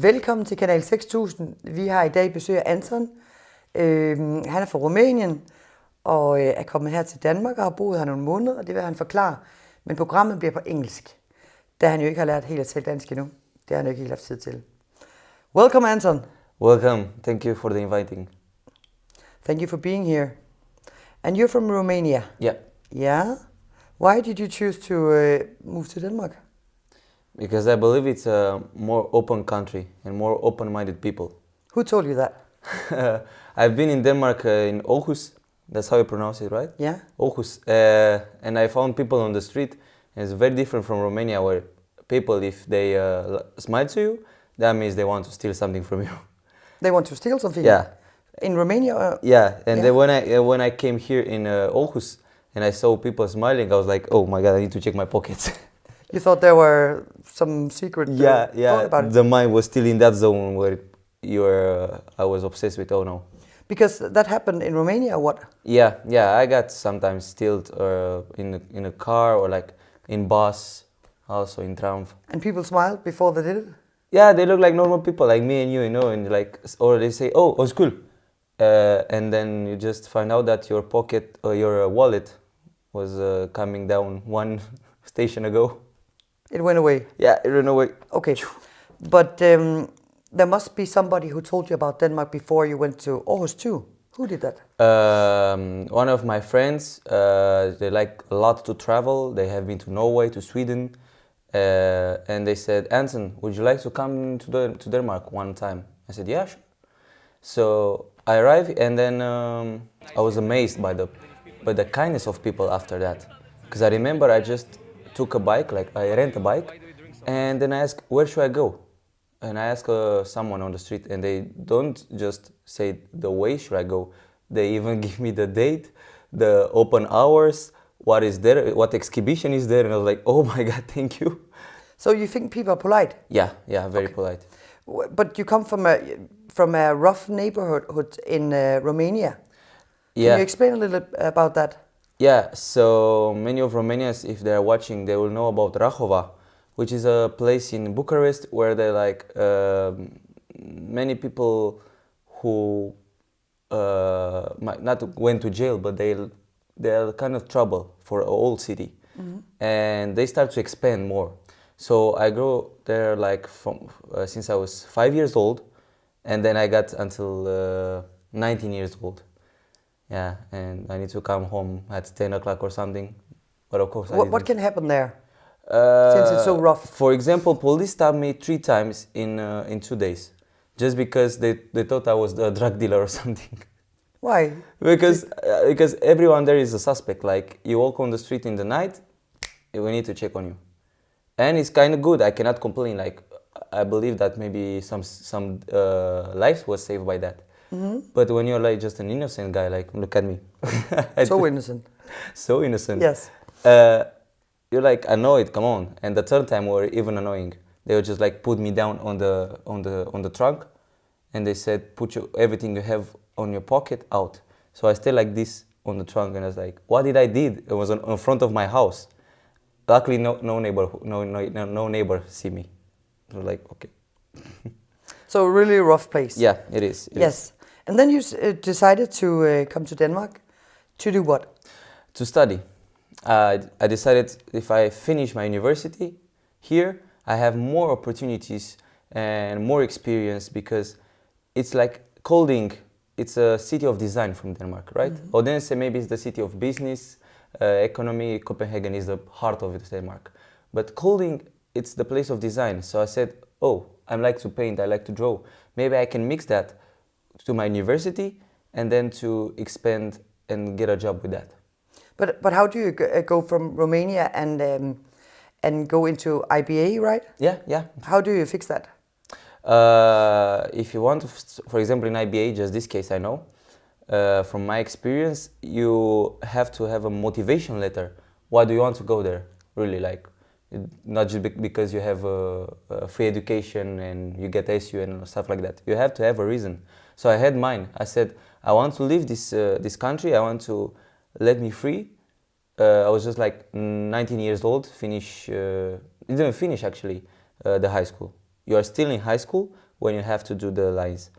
Velkommen til Kanal 6000. Vi har i dag besøg af Anton. Han er fra Rumænien og er kommet her til Danmark og har boet her nogle måneder, og det vil han forklare. Men programmet bliver på engelsk, da han jo ikke har lært helt at tale dansk endnu. Det har han jo ikke helt haft tid til. Welcome, Anton. Welcome. Thank you for the inviting. Thank you for being here. And you're from Romania? Yeah. Yeah? Why did you choose to move to Denmark? Because I believe it's a more open country and more open-minded people. Who told you that? I've been in Denmark in Aarhus. That's how you pronounce it, right? Yeah. Aarhus. And I found people on the street. And it's very different from Romania, where people, if they smile to you, that means they want to steal something from you. They want to steal something? Yeah. In Romania? Yeah. And then when I came here in Aarhus and I saw people smiling, I was like, oh my God, I need to check my pockets. You thought there were some secret thought about it? The mind was still in that zone where I was obsessed with, oh no. Because that happened in Romania, or what? Yeah, I got sometimes stealed in a car or like in bus, also in tram. And people smiled before they did it? Yeah, they look like normal people, like me and you know, and like, or they say, oh, it's cool. And then you just find out that your pocket or your wallet was coming down one station ago. It went away? Yeah, it went away. Okay, but there must be somebody who told you about Denmark before you went to Aarhus too. Who did that? One of my friends, they like a lot to travel. They have been to Norway, to Sweden. And they said, Anton, would you like to come to Denmark one time? I said, yeah, sure. So I arrived, and then I was amazed by the kindness of people after that. Because I remember I just took a bike, like I rent a bike, and then I asked, where should I go? And I asked someone on the street, and they don't just say the way should I go. They even give me the date, the open hours, what is there, what exhibition is there, and I was like, oh my God, thank you. So you think people are polite? Yeah, very polite. But you come from a rough neighborhood in Romania. Yeah. Can you explain a little about that? Yeah, so many of Romanians, if they're watching, they will know about Rahova, which is a place in Bucharest where they like many people who might not went to jail, but they're kind of trouble for a whole city. Mm-hmm. And they start to expand more. So I grew there like from since I was 5 years old, and then I got until 19 years old. Yeah, and I need to come home at 10 o'clock or something, but of course what can happen there, since it's so rough? For example, police stopped me 3 times in 2 days, just because they thought I was a drug dealer or something. Why? Because everyone there is a suspect. Like, you walk on the street in the night, we need to check on you. And it's kind of good, I cannot complain. Like, I believe that maybe some lives was saved by that. Mm-hmm. But when you're like just an innocent guy, like, look at me. So innocent. So innocent. Yes. You're like annoyed, come on. And the third time were even annoying. They would just like put me down on the trunk, and they said, put everything you have on your pocket out. So I stayed like this on the trunk, and I was like, what did I did? It was in front of my house. Luckily, no neighbor see me. I was like, okay. So really a rough place. Yeah, it is. Yes. And then you decided to come to Denmark to do what? To study. I decided if I finish my university here, I have more opportunities and more experience, because it's like Kolding, it's a city of design from Denmark, right? Mm-hmm. Odense maybe is the city of business, economy. Copenhagen is the heart of Denmark. But Kolding, it's the place of design. So I said, oh, I like to paint, I like to draw. Maybe I can mix that to my university and then to expand and get a job with that. But how do you go from Romania and go into IBA, right? Yeah. How do you fix that? If you want to, for example, in IBA, just this case I know, from my experience, you have to have a motivation letter. Why do you want to go there? Really, like, not just because you have a free education and you get SU and stuff like that. You have to have a reason. So I had mine. I said, I want to leave this country. I want to let me free. I was just like 19 years old, didn't finish actually the high school. You are still in high school, when you have to do the lines.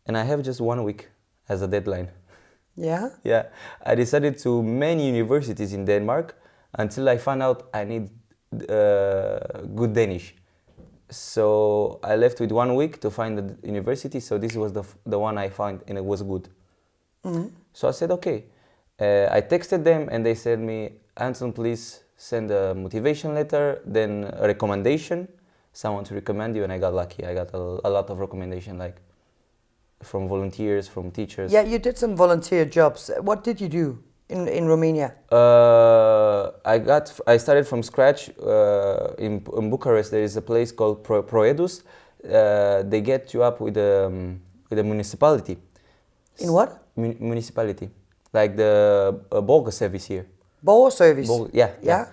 And I have just 1 week as a deadline. Yeah. Yeah, I decided to many universities in Denmark until I found out I need good Danish. So I left with 1 week to find the university. So this was the one I found, and it was good. So I said, okay. I texted them and they said me, Anton, please send a motivation letter, then a recommendation, someone to recommend you. And I got lucky. I got a lot of recommendation, like from volunteers, from teachers. Yeah, you did some volunteer jobs. What did you do in Romania? I started from scratch in Bucharest. There is a place called Proedus. They get you up with the municipality. In what? Municipality, like the BOGA service here. Borger service. Yeah.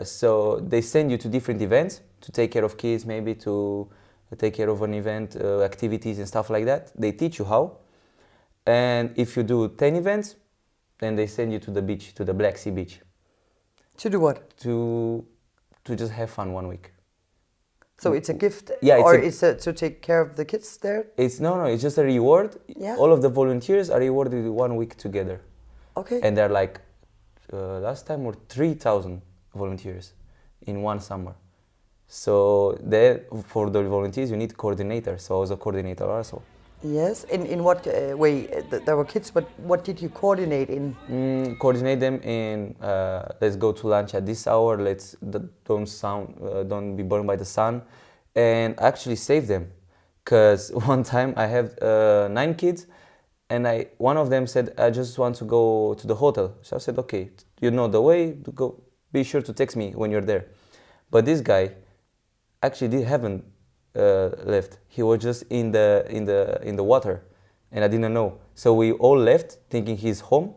So they send you to different events to take care of kids, maybe to take care of an event, activities and stuff like that. They teach you how. And if you do 10 events, then they send you to the beach, to the Black Sea beach. To do what? To just have fun 1 week. So it's a gift, Yeah, or is it to take care of the kids there? It's it's just a reward. Yeah. All of the volunteers are rewarded with 1 week together. Okay. And they're like, last time were 3,000 volunteers in one summer. So there, for the volunteers, you need coordinator. So I was a coordinator also. Yes. In what way? There were kids, but what did you coordinate in? Coordinate them in, let's go to lunch at this hour. Don't be burned by the sun, and actually save them. Because one time I have 9 kids, and one of them said, I just want to go to the hotel. So I said, okay, you know the way to go. Be sure to text me when you're there. But this guy actually haven't left. He was just in the water, and I didn't know. So we all left thinking he's home,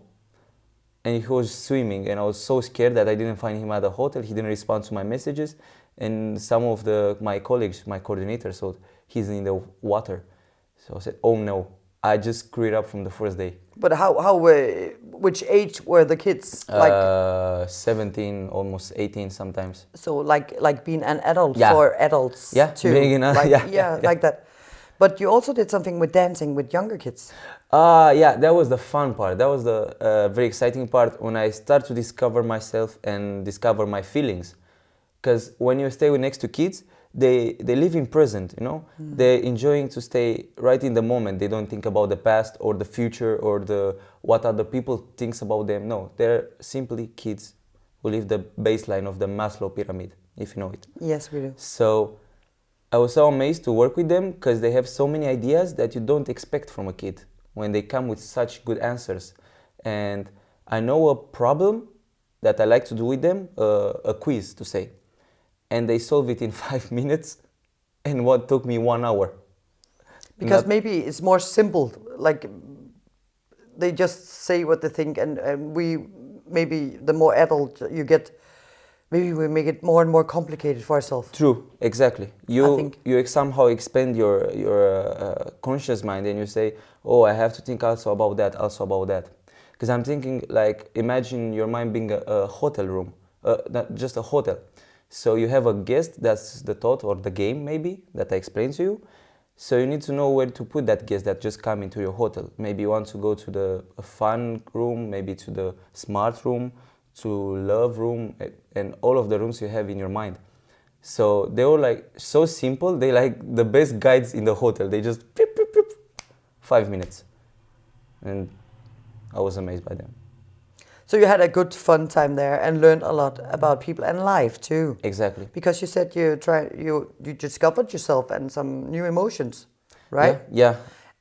and he was swimming, and I was so scared that I didn't find him at the hotel. He didn't respond to my messages, and some of my colleagues, my coordinators, thought he's in the water. So I said, oh no, I just screwed up from the first day. But which age were the kids? Like 17, almost 18 sometimes. so, like being an adult Yeah. for adults. Yeah, too. being an- like, yeah. like that. But you also did something with dancing with younger kids. Yeah, that was the fun part. That was the very exciting part when I start to discover myself and discover my feelings. Because when you stay next to kids, they live in present, you know. They're enjoying to stay right in the moment. They don't think about the past or the future or what other people thinks about them. No, they're simply kids who live the baseline of the Maslow pyramid, if you know it. Yes, we do. So I was so amazed to work with them because they have so many ideas that you don't expect from a kid when they come with such good answers. And I know a problem that I like to do with them, a quiz to say. And they solve it in 5 minutes, and what took me 1 hour. Because maybe it's more simple. Like they just say what they think, and we maybe the more adult you get, maybe we make it more and more complicated for ourselves. True, exactly. think- You somehow expand your conscious mind, and you say, oh, I have to think also about that. Because I'm thinking, like, imagine your mind being a hotel room, not just a hotel. So you have a guest, that's the thought or the game maybe that I explained to you. So you need to know where to put that guest that just come into your hotel. Maybe you want to go to the fun room, maybe to the smart room, to love room, and all of the rooms you have in your mind. So they were like so simple. They like the best guides in the hotel. They just 5 minutes. And I was amazed by them. So you had a good fun time there and learned a lot about people and life too. Exactly. Because you said you discovered yourself and some new emotions, right? Yeah.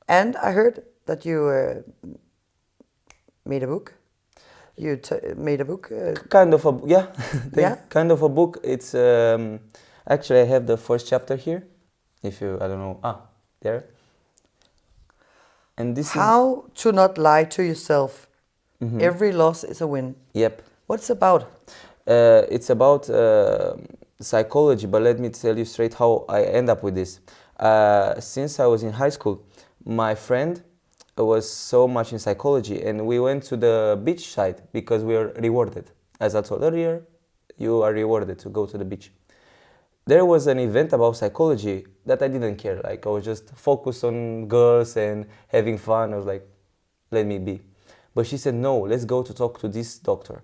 And I heard that you made a book. You made a book. Kind of a Yeah? Kind of a book. It's actually I have the first chapter here. If you I don't know there. And this is How to not lie to yourself. Every loss is a win. Yep. What's it about? It's about psychology, but let me tell you straight how I end up with this. Since I was in high school, my friend was so much in psychology, and we went to the beach side because we were rewarded. As I told earlier, you are rewarded to go to the beach. there was an event about psychology that I didn't care. Like I was just focused on girls and having fun. I was like, let me be. But she said, no, let's go to talk to this doctor.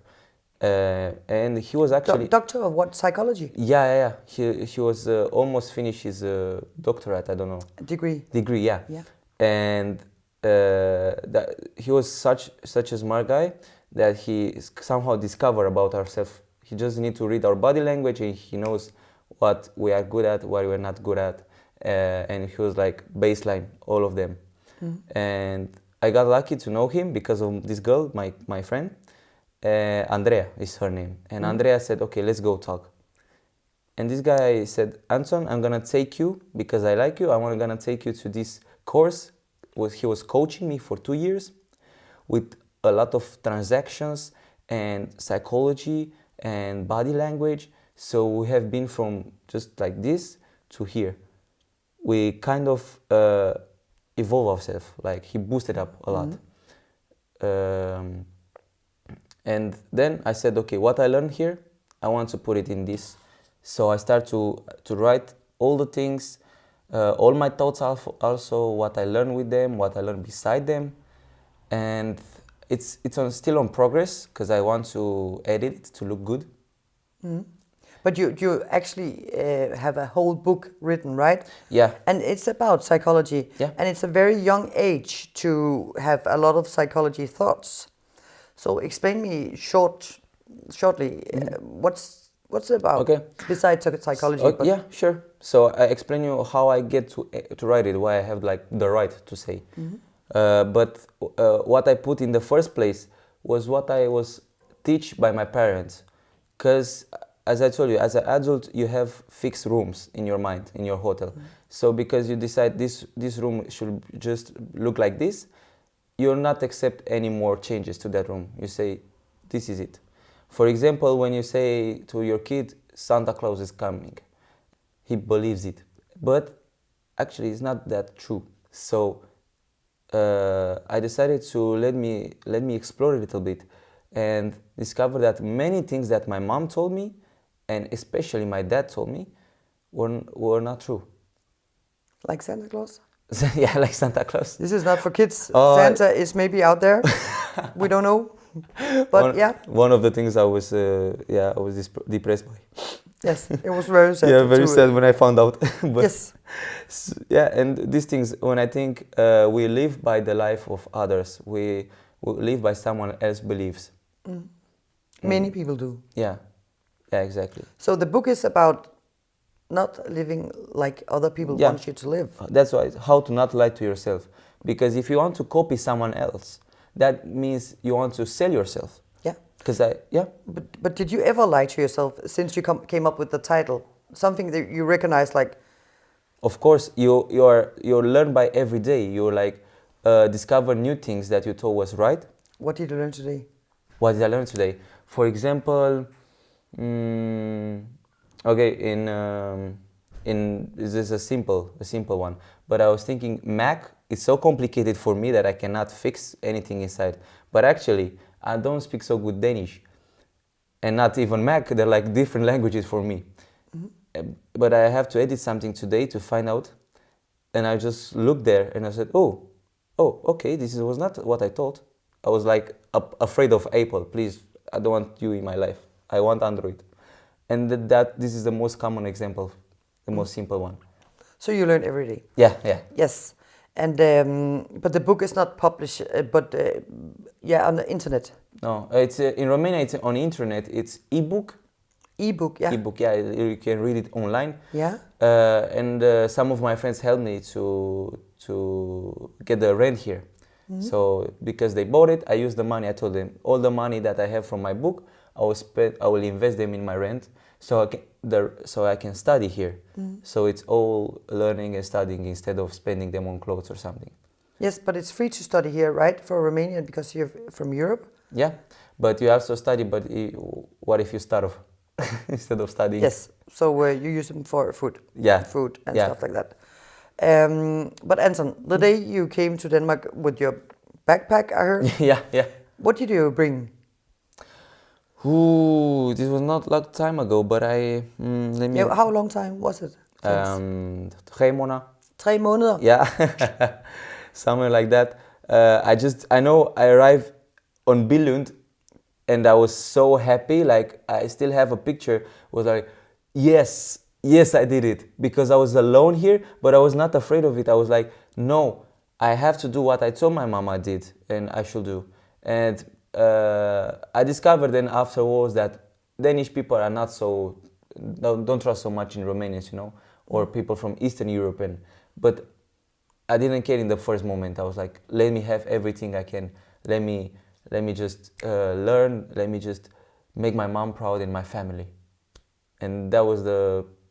And he was actually... Doctor of what? Psychology? Yeah. He was almost finished his doctorate, I don't know. Degree, yeah. And he was such a smart guy that he somehow discovered about ourselves. He just need to read our body language, and he knows what we are good at, what we're not good at. And he was like baseline, all of them. And I got lucky to know him because of this girl, my friend. Andrea is her name. And Andrea said, okay, let's go talk. And this guy said, Anton, I'm gonna take you because I like you. I'm gonna take you to this course. He was coaching me for 2 years with a lot of transactions and psychology and body language. So we have been from just like this to here. We kind of evolve ourselves. Like he boosted up a lot. And then I said, okay, what I learned here, I want to put it in this. So I start to write all the things, all my thoughts, also what I learned with them, what I learned beside them. And it's still on progress because I want to edit it to look good. But you actually have a whole book written, right? Yeah. And it's about psychology. Yeah. And it's a very young age to have a lot of psychology thoughts. So explain me shortly what's it about? Okay. Besides psychology. So, yeah, sure. So I explain you how I get to write it, why I have like the right to say. But what I put in the first place was what I was taught by my parents, because as I told you, as an adult, you have fixed rooms in your mind, in your hotel. So because you decide this room should just look like this, you'll not accept any more changes to that room. You say, this is it. For example, when you say to your kid, Santa Claus is coming, he believes it. But actually, it's not that true. So I decided to let me explore a little bit and discover that many things that my mom told me, and especially my dad told me, were not true. Like Santa Claus? Yeah, like Santa Claus. This is not for kids. Santa is maybe out there. We don't know. But one of the things I was depressed by. Yes, it was very sad. Yeah, very sad when I found out. But yes. Yeah, and these things, when I think we live by the life of others, we live by someone else's beliefs. Many people do. Yeah, exactly. So the book is about not living like other people want you to live. That's why, how to not lie to yourself. Because if you want to copy someone else, that means you want to sell yourself. Yeah. But did you ever lie to yourself since you came up with the title? Something that you recognize, like... Of course, you learn by every day. You like discover new things that you thought was right. What did you learn today? What did I learn today? For example, okay, this is a simple one. But I was thinking Mac is so complicated for me that I cannot fix anything inside. But actually, I don't speak so good Danish, and not even Mac. They're like different languages for me. But I have to edit something today to find out, and I just looked there and I said, oh, okay, this was not what I thought. I was like afraid of Apple. Please, I don't want you in my life. I want Android. And this is the most common example, the most simple one. So you learn every day. Yeah. Yes, and but the book is not published, on the internet. No, it's in Romania. It's on internet. It's ebook. Ebook, yeah. Ebook, yeah. You can read it online. Yeah. And some of my friends helped me to get the rent here. So because they bought it, I used the money. I told them all the money that I have from my book, I will invest them in my rent, so I can study here. So it's all learning and studying instead of spending them on clothes or something. Yes, but it's free to study here, right, for Romanian, because you're from Europe? Yeah, but you also study, but what if you starve instead of studying? Yes, so you use them for food. Yeah. Food and stuff like that. But Anton, the day you came to Denmark with your backpack, I heard. Yeah. What did you bring? Ooh, this was not long time ago, but let me. Yeah, how long time was it? Since 3 måneder. 3 måneder? Yeah, something like that. I know I arrived on Billund, and I was so happy. Like I still have a picture. Was like, yes, yes, I did it, because I was alone here, but I was not afraid of it. I was like, no, I have to do what I told my mom I did, and I should do. And I discovered then afterwards that Danish people are not so don't trust so much in Romanians, or people from Eastern Europe. But I didn't care in the first moment. I was like, let me have everything I can. Let me just learn. Let me just make my mom proud and my family. And that was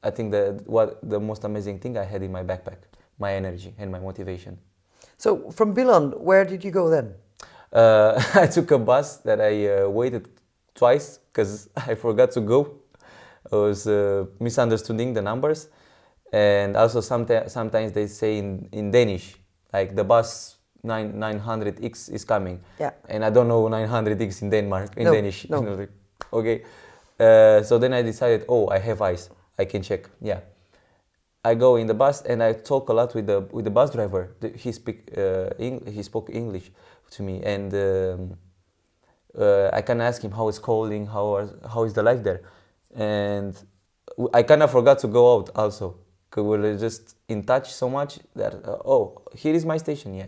I think the most amazing thing I had in my backpack, my energy and my motivation. So from Billund, where did you go then? I took a bus that I waited twice because I forgot to go. I was misunderstanding the numbers, and also sometimes they say in Danish, like the bus 900X is coming. Yeah. And I don't know 900X in Denmark, in No, Danish. no. Like, okay. So then I decided, I have eyes. I can check. Yeah. I go in the bus and I talk a lot with the bus driver. He spoke English to me, and I can ask him how it's calling, how is the life there, and I kind of forgot to go out also, because we were just in touch so much that here is my station, yeah.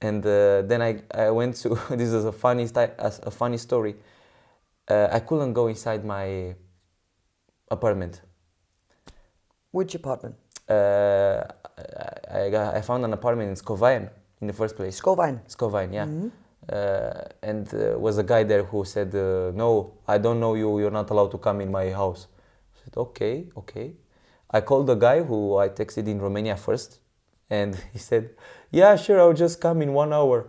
And then I went to this is a funny story. I couldn't go inside my apartment. Which apartment? I found an apartment in Skovien in the first place. Skovien. Skovien, yeah. And was a guy there who said, no, I don't know you, you're not allowed to come in my house. I said, okay. I called the guy who I texted in Romania first, and he said, yeah, sure, I'll just come in 1 hour.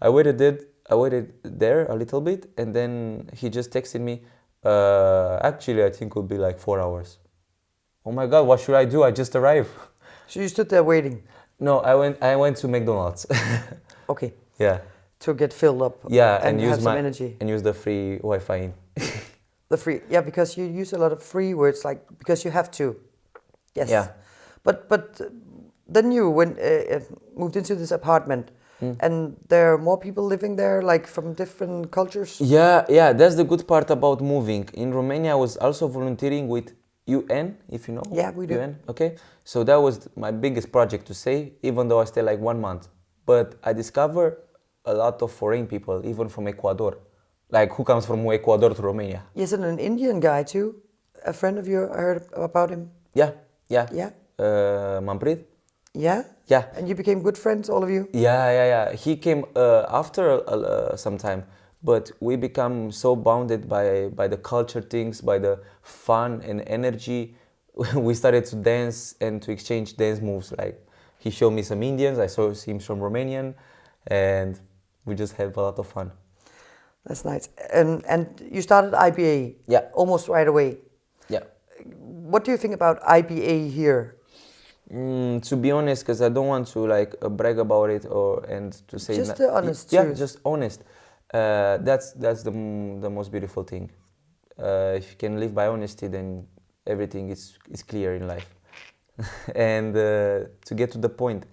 I waited there a little bit, and then he just texted me, actually, I think it will be like 4 hours. Oh my God, what should I do? I just arrived. So you stood there waiting? No, I went to McDonald's. Okay. Yeah. To get filled up. Yeah, and use have some energy. And use the free Wi-Fi. The free, yeah, because you use a lot of free words, like because you have to. Yes. Yeah. But then you moved into this apartment, and there are more people living there, like from different cultures. Yeah. That's the good part about moving. In Romania, I was also volunteering with UN, if you know. Yeah, we do. UN, okay. So that was my biggest project to say, even though I stayed like 1 month. But I discovered a lot of foreign people, even from Ecuador. Like, who comes from Ecuador to Romania? Yes, and an Indian guy too. A friend of yours, I heard about him. Yeah. Yeah. Manpreet? Yeah? Yeah. And you became good friends, all of you? Yeah. He came after some time, but we become so bounded by the culture things, by the fun and energy. We started to dance and to exchange dance moves. Like, he showed me some Indians, I saw him from Romanian, and we just had a lot of fun. That's nice. And you started IBA. Yeah. Almost right away. Yeah. What do you think about IBA here? To be honest, because I don't want to brag about it and to say just the honest truth. truth. Just honest. That's the most beautiful thing. If you can live by honesty, then everything is clear in life. And to get to the point,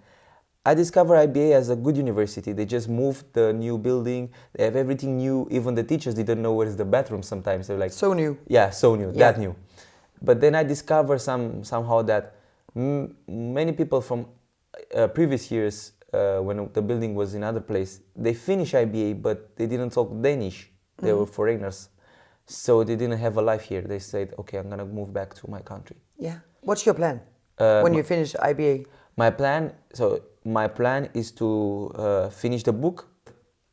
I discovered IBA as a good university. They just moved the new building. They have everything new. Even the teachers didn't know where's the bathroom sometimes. They're like, so new. Yeah, so new, Yeah. that new. But then I discovered somehow that many people from previous years, when the building was in other place, they finished IBA, but they didn't talk Danish. They were foreigners. So they didn't have a life here. They said, okay, I'm going to move back to my country. Yeah. What's your plan when you finish IBA? My plan is to finish the book.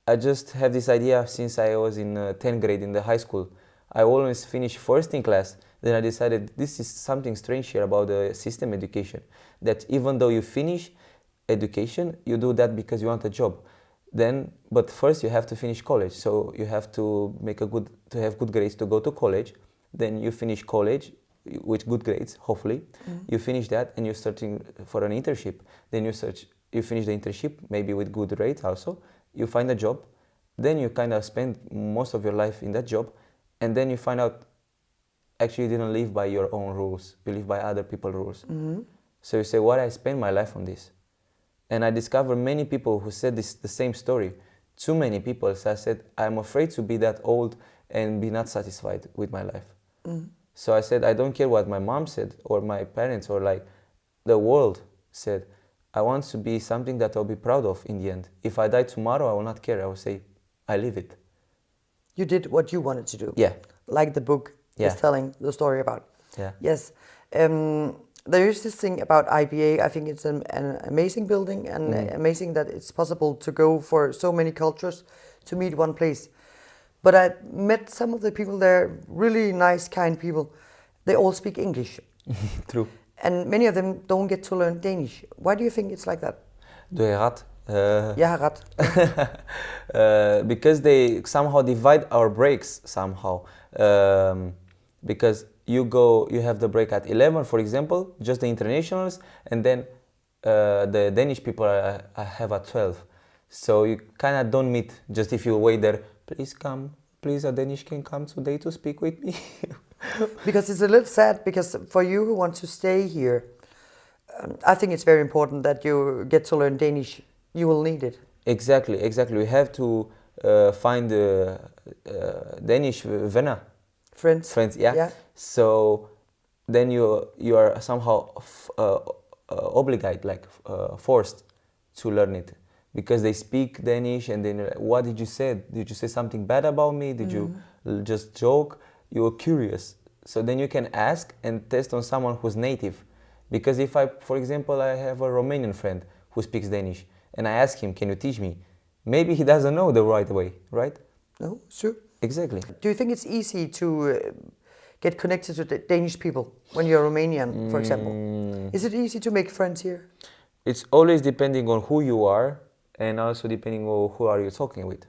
I just have this idea since I was in 10th grade in the high school. I always finish first in class. Then I decided this is something strange here about the system education. That even though you finish education, you do that because you want a job. But first you have to finish college. So you have to have good grades to go to college. Then you finish college with good grades, hopefully. You finish that and you're searching for an internship. Then you finish the internship, maybe with good grades also. You find a job. Then you kind of spend most of your life in that job. and then you find out actually you didn't live by your own rules, you live by other people's rules. So you say, what, I spend my life on this? And I discovered many people who said the same story. Too many people. So I said, I'm afraid to be that old and be not satisfied with my life. So I said, I don't care what my mom said or my parents or like the world said. I want to be something that I'll be proud of in the end. If I die tomorrow, I will not care. I will say, I live it. You did what you wanted to do. Yeah. Like the book Yeah. is telling the story about. Yeah. Yes. There is this thing about IBA. I think it's an amazing building and amazing that it's possible to go for so many cultures to meet one place. But I met some of the people there, really nice, kind people. They all speak English. True. And many of them don't get to learn Danish. Why do you think it's like that? Doe je rat? Jeg har ret. Because they somehow divide our breaks somehow. Because you have the break at 11, for example, just the internationals, and then the Danish people I have at 12. So you kind of don't meet, just if you wait there, please come, please a Danish can come today to speak with me. Because it's a little sad, because for you who want to stay here, I think it's very important that you get to learn Danish. You will need it. Exactly. We have to find Danish venner. Friends, yeah. So then you are somehow obligated, like forced to learn it, because they speak Danish, and then what did you say? Did you say something bad about me? Did you just joke? You are curious, so then you can ask and test on someone who's native. Because if for example, I have a Romanian friend who speaks Danish, and I ask him, can you teach me? Maybe he doesn't know the right way, right? No, sure. Exactly. Do you think it's easy to get connected to the Danish people when you're Romanian, for example? Is it easy to make friends here? It's always depending on who you are, and also depending on who are you talking with.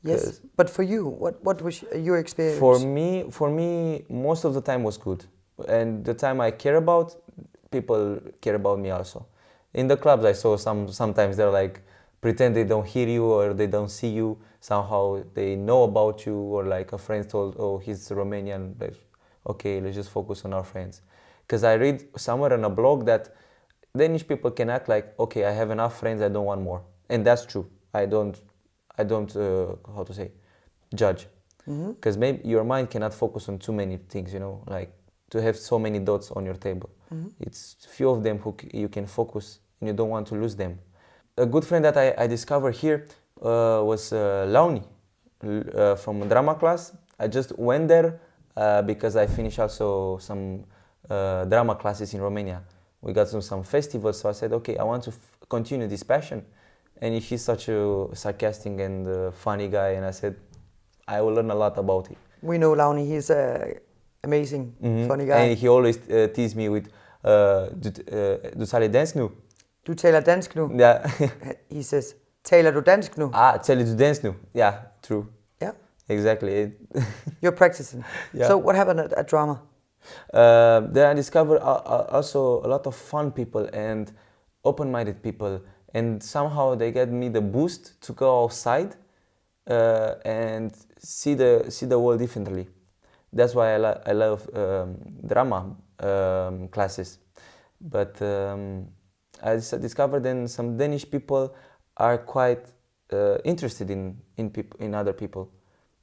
Yes, but for you, what was your experience? For me, most of the time was good, and the time I care about, people care about me also. In the clubs, I saw sometimes they're like pretend they don't hear you or they don't see you. Somehow they know about you, or like a friend told, oh, he's Romanian, but okay, let's just focus on our friends. Because I read somewhere on a blog that Danish people can act like, okay, I have enough friends, I don't want more, and that's true. I don't how to say, judge, because maybe your mind cannot focus on too many things, like to have so many dots on your table. It's few of them who you can focus, and you don't want to lose them. A good friend that I discovered here was Launi from drama class. I just went there because I finished also some drama classes in Romania. We got some festivals, so I said, okay, I want to continue this passion. And he's such a sarcastic and funny guy, and I said, I will learn a lot about it. We know Launi, he's amazing, funny guy. And he always teased me with, du taler dansk nu? Du taler dansk nu? Yeah. He says, taler du dansk nu? Taler du dansk nu? Yeah, true. Yeah. Exactly. You're practicing. Yeah. So what happened at drama? Then I discovered also a lot of fun people and open-minded people, and somehow they get me the boost to go outside and see the world differently. That's why I love drama classes. But I discovered then some Danish people are quite interested in other people.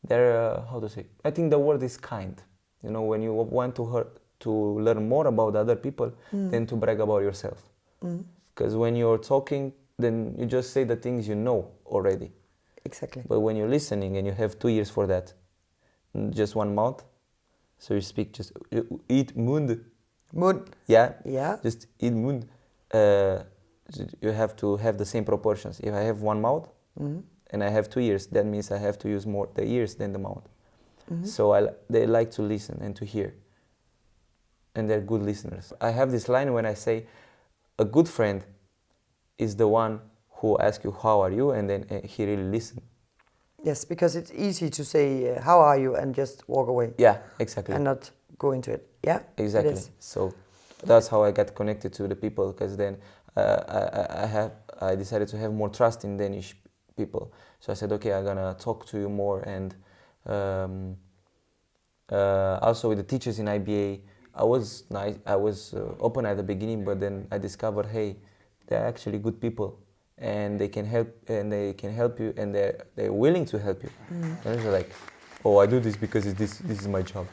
They're how to say? I think the word is kind. When you want to learn more about other people than to brag about yourself. Because when you're talking, then you just say the things you know already. Exactly. But when you're listening and you have 2 ears for that, just one mouth, so you speak just eat mund. Mund. Yeah. Yeah. Just eat mund. You have to have the same proportions. If I have one mouth and I have 2 ears, that means I have to use more the ears than the mouth. So they like to listen and to hear. And they're good listeners. I have this line when I say, a good friend is the one who asks you, how are you? And then he really listens. Yes, because it's easy to say, how are you? And just walk away. Yeah, exactly. And not go into it. Yeah, exactly. So that's how I got connected to the people, because then I decided to have more trust in Danish people. So I said, okay, I'm gonna talk to you more and Also with the teachers in IBA, I was nice. I was open at the beginning, but then I discovered, hey, they're actually good people, and they can help, you, and they're willing to help you. And it's like, oh, I do this because this is my job.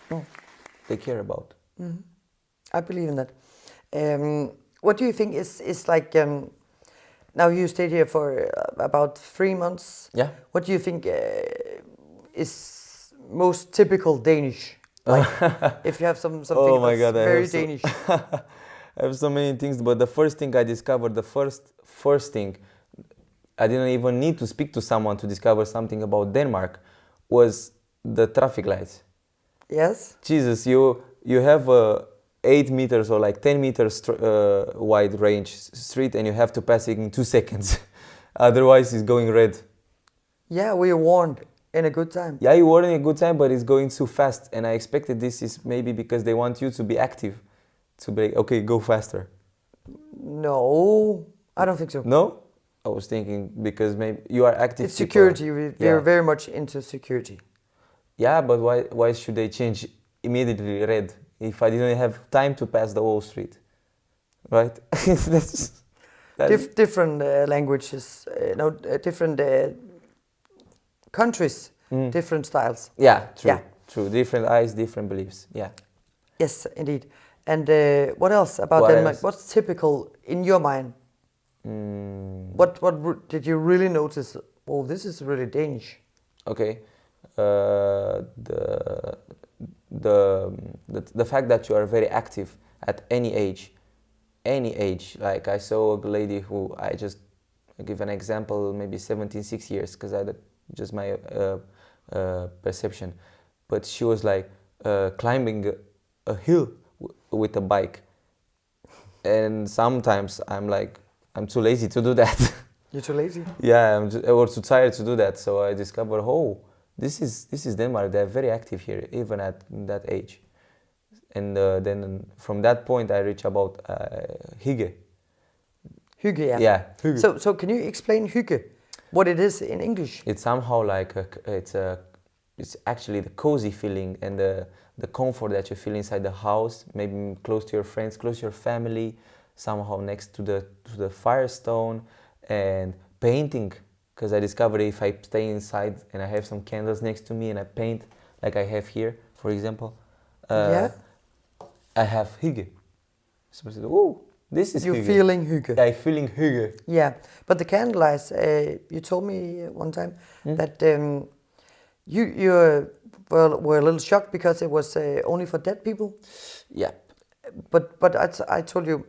No, they care about. I believe in that. What do you think is like? Now you stayed here for about 3 months. Yeah. What do you think is most typical Danish? Like, if you have something Oh my that's God, very Danish. I have so many things, but the first thing I discovered, the first thing, I didn't even need to speak to someone to discover something about Denmark, was the traffic lights. Yes. Jesus, you have a 8 meters or like 10 meters wide range street, and you have to pass it in 2 seconds. Otherwise, it's going red. Yeah, we are warned in a good time. Yeah, you were in a good time, but it's going too fast. And I expected this is maybe because they want you to be active. To be like, okay, go faster. No, I don't think so. No? I was thinking because maybe you are active. It's people. security. We're very much into security. Yeah, but why should they change immediately red if I didn't have time to pass the whole street? Right? that's Different languages, different countries, different styles. Yeah, true. Yeah. True. Different eyes, different beliefs. Yeah. Yes, indeed. And what else about What Denmark? else? What's typical in your mind? What did you really notice? Oh, this is really Danish. Okay. The fact that you are very active at any age. Like I saw a lady who I give an example, maybe 6 years, because I just my perception, but she was like climbing a hill with a bike, and sometimes I'm too lazy to do that. You're too lazy? Yeah, I was too tired to do that, so I discovered, oh, this is Denmark. They're very active here, even at that age. And then from that point, I reached about hygge. Hygge, yeah. Yeah, hygge. So can you explain hygge? What it is in English? It's somehow like it's actually the cozy feeling and the comfort that you feel inside the house, maybe close to your friends, close to your family, somehow next to the firestone, and painting. Because I discovered if I stay inside and I have some candles next to me and I paint, like I have here, for example, I have hygge. So I said, oh, this is You're hygge. feeling hygge. I'm feeling hygge. Yeah, but the candlelights, you told me one time that you were a little shocked because it was only for dead people. Yeah. But I told you,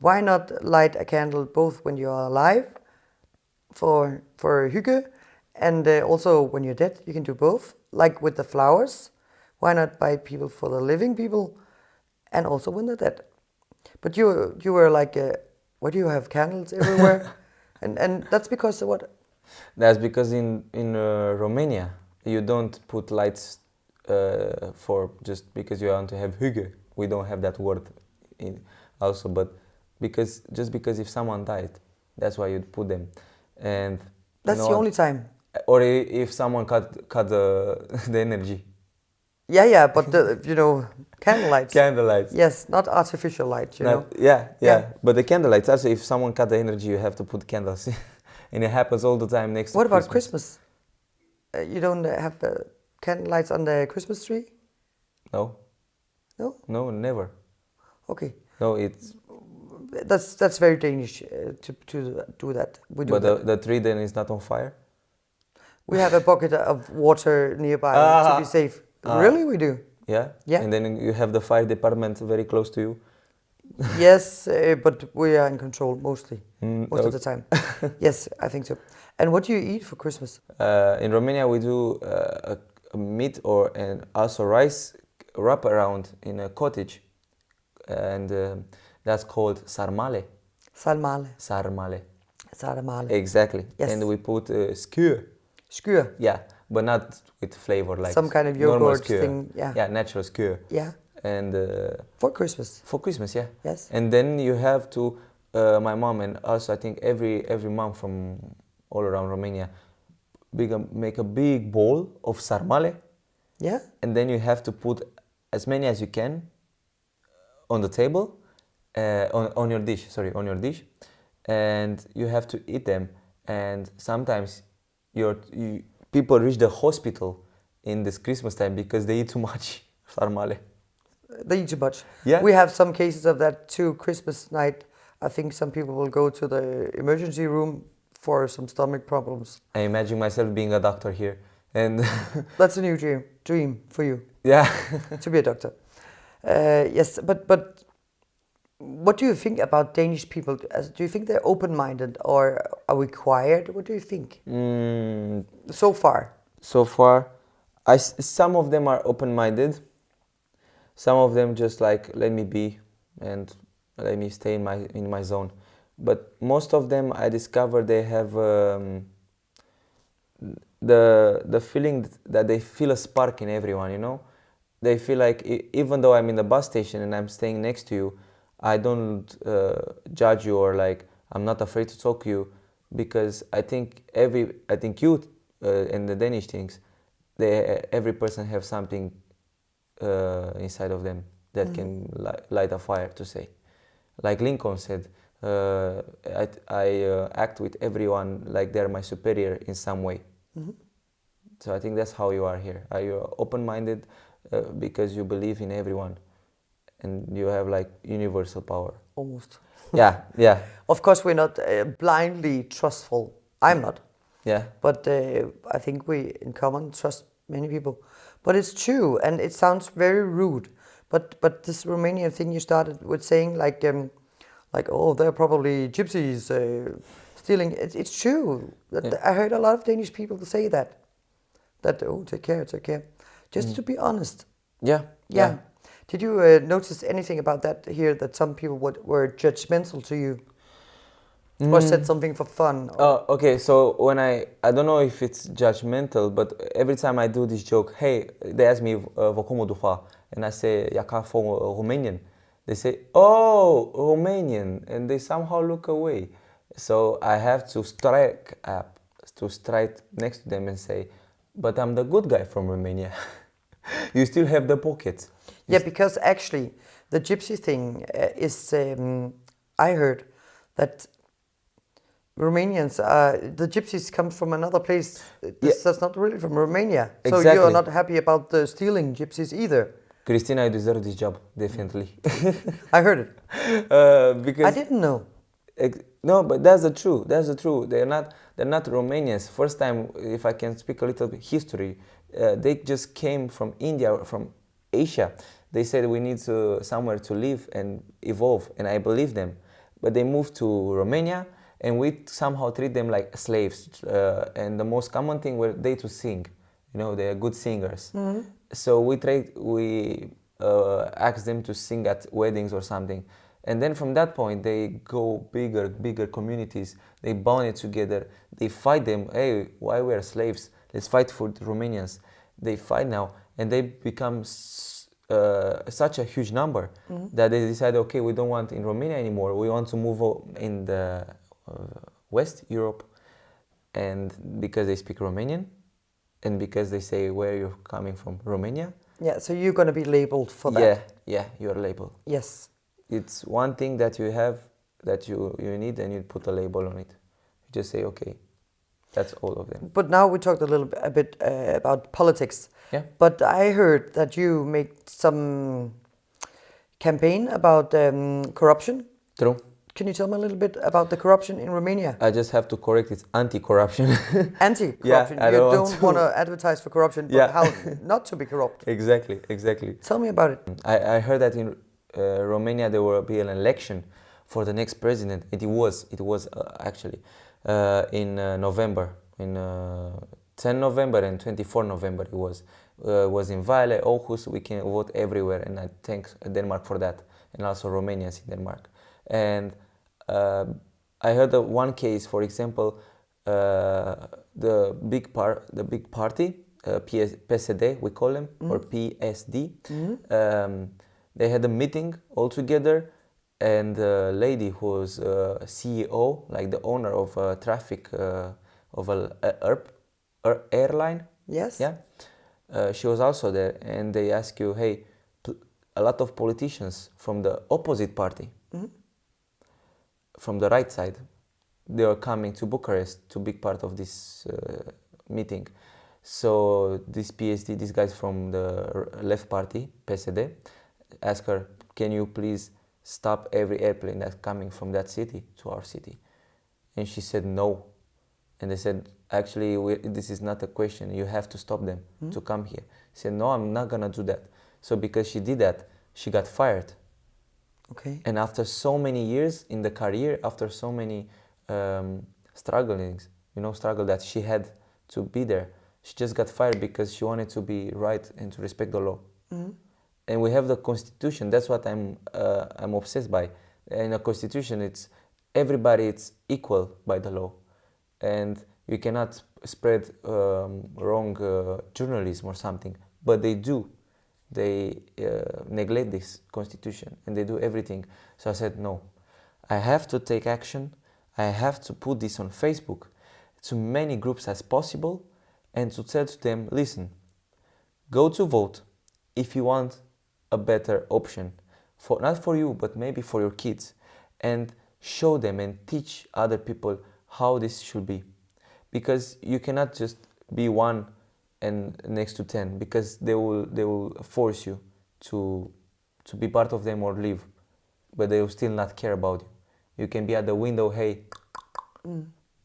why not light a candle both when you are alive for hygge, and also when you're dead? You can do both, like with the flowers. Why not buy people for the living people, and also when they're dead? But you were like, why do you have candles everywhere? and that's because of what? That's because in Romania you don't put lights for just because you want to have hygge. We don't have that word in also, but because if someone died, that's why you'd put them, and that's the only time. Or if someone cut the energy. Yeah, but candlelights. Candlelights. Yes, not artificial light, you know. Yeah. But the candlelights also, if someone cut the energy, you have to put candles, and it happens all the time next. What to about Christmas? You don't have the candlelights on the Christmas tree? No. No. No, never. Okay. No, it's. That's very Danish to do that. We do. But the tree then is not on fire. We have a bucket of water nearby to be safe. Really, we do. Yeah. Yeah. And then you have the fire department very close to you. Yes, but we are in control most of the time. Yes, I think so. And what do you eat for Christmas? In Romania, we do a meat and also rice wrap around in a cottage, and that's called sarmale. Sarmale. Exactly. Yes. And we put skyr. Skyr. Yeah, but not with flavor like some kind of yogurt thing. Yeah. Yeah, natural skyr. Yeah. And for Christmas. For Christmas, yeah. Yes. And then you have to, my mom and also I think every mom from all around Romania, make a big bowl of sarmale, Yeah. and then you have to put as many as you can on the table, on your dish. Sorry, on your dish, and you have to eat them. And sometimes people reach the hospital in this Christmas time because they eat too much sarmale. They eat too much. Yeah. We have some cases of that too. Christmas night, I think some people will go to the emergency room for some stomach problems. I imagine myself being a doctor here, and That's a new dream for you, yeah. to be a doctor. Yes, but what do you think about Danish people? Do you think they're open-minded or are we quiet? What do you think so far? So far, some of them are open-minded. Some of them just like let me be and let me stay in my zone. But most of them, I discovered they have the feeling that they feel a spark in everyone. You know, they feel like even though I'm in the bus station and I'm staying next to you, I don't judge you or like I'm not afraid to talk to you, because I think you and the Danish things, every person have something inside of them that can light a fire, to say. Like Lincoln said, I act with everyone like they're my superior in some way. So I think that's how you are here. Are you open-minded because you believe in everyone and you have like universal power? Almost. Yeah, yeah. Of course, we're not blindly trustful. I'm not. Yeah. But I think we, in common, trust many people. But it's true, and it sounds very rude. But this Romanian thing you started with saying, like oh, they're probably gypsies stealing. It's true. I heard a lot of Danish people say that. Oh, take care. Just to be honest. Yeah. Yeah. Did you notice anything about that here? That some people were judgmental to you, or said something for fun? Oh, okay. So when I don't know if it's judgmental, but every time I do this joke, hey, they ask me "Vocomo duha," and I say "Yaka for Romanian." They say, "Oh, Romanian," and they somehow look away. So I have to strike next to them and say, "But I'm the good guy from Romania. You still have the pockets." Yeah, because actually, the gypsy thing is. I heard that Romanians, the gypsies come from another place. That's not really from Romania. So Exactly. you're not happy about the stealing gypsies either. Christina, I deserve this job, definitely. I heard it. Because I didn't know. No, but that's the truth. That's the truth. They're not Romanians. First time, if I can speak a little bit history, they just came from India, from Asia. They said we need somewhere to live and evolve, and I believe them. But they moved to Romania, and we somehow treat them like slaves. And the most common thing were they to sing. You know, they are good singers. So we ask them to sing at weddings or something. And then from that point, they go bigger communities. They bond it together. They fight them. Hey, why we are slaves? Let's fight for the Romanians. They fight now, and they become such a huge number that they decide, okay, we don't want in Romania anymore. We want to move in the West Europe, and because they speak Romanian, and because they say where you're coming from, Romania. Yeah, so you're going to be labeled for that. Yeah, you're labeled. Yes. It's one thing that you have that you need, and you put a label on it. You just say, okay, that's all of them. But now we talked a bit about politics. Yeah. But I heard that you made some campaign about corruption. True. Can you tell me a little bit about the corruption in Romania? I just have to correct, it's anti-corruption. Anti-corruption. Yeah, I you don't want to advertise for corruption, but how not to be corrupt. Exactly. Tell me about it. I heard that in Romania there will be an election for the next president. It was actually in November, in 10 November and 24 November it was in Vale, Aarhus. We can vote everywhere, and I thank Denmark for that, and also Romanians in Denmark. And I heard of one case, for example, the big party, PSD, we call them, or PSD. They had a meeting all together, and the lady who was CEO, like the owner of traffic of a airline. Yes. Yeah. she was also there, and they ask you, hey, a lot of politicians from the opposite party, from the right side, they are coming to Bucharest to be part of this meeting. So this PSD, these guys from the left party, PSD, ask her, can you please stop every airplane that's coming from that city to our city? And she said no. And they said, actually, this is not a question. You have to stop them to come here. She said, no, I'm not going to do that. So because she did that, she got fired. Okay. And after so many years in the career, after so many strugglings, struggle that she had to be there, she just got fired because she wanted to be right and to respect the law. And we have the constitution. That's what I'm obsessed by. In the constitution, it's everybody it's equal by the law, and you cannot spread wrong journalism or something. But they do. They neglect this constitution and they do everything. So I said, no, I have to take action. I have to put this on Facebook to many groups as possible and to tell to them, listen, go to vote if you want a better option, for not for you, but maybe for your kids, and show them and teach other people how this should be. Because you cannot just be one and next to 10, because they will force you to be part of them or leave, but they will still not care about you. You can be at the window, hey,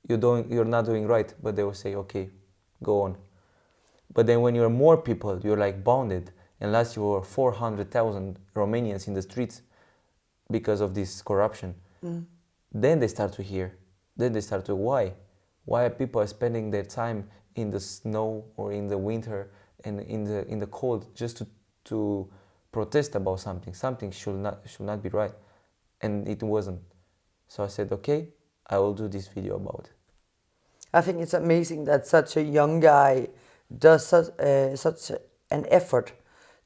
you're not doing right, but they will say, okay, go on. But then when you're more people, you're like bounded, and last year were 400,000 Romanians in the streets because of this corruption. Then they start to hear. Then they start to, why? Why are people spending their time in the snow or in the winter and in the cold just to protest about something? Something should not be right, and it wasn't. So I said, okay, I will do this video about it. I think it's amazing that such a young guy does such an effort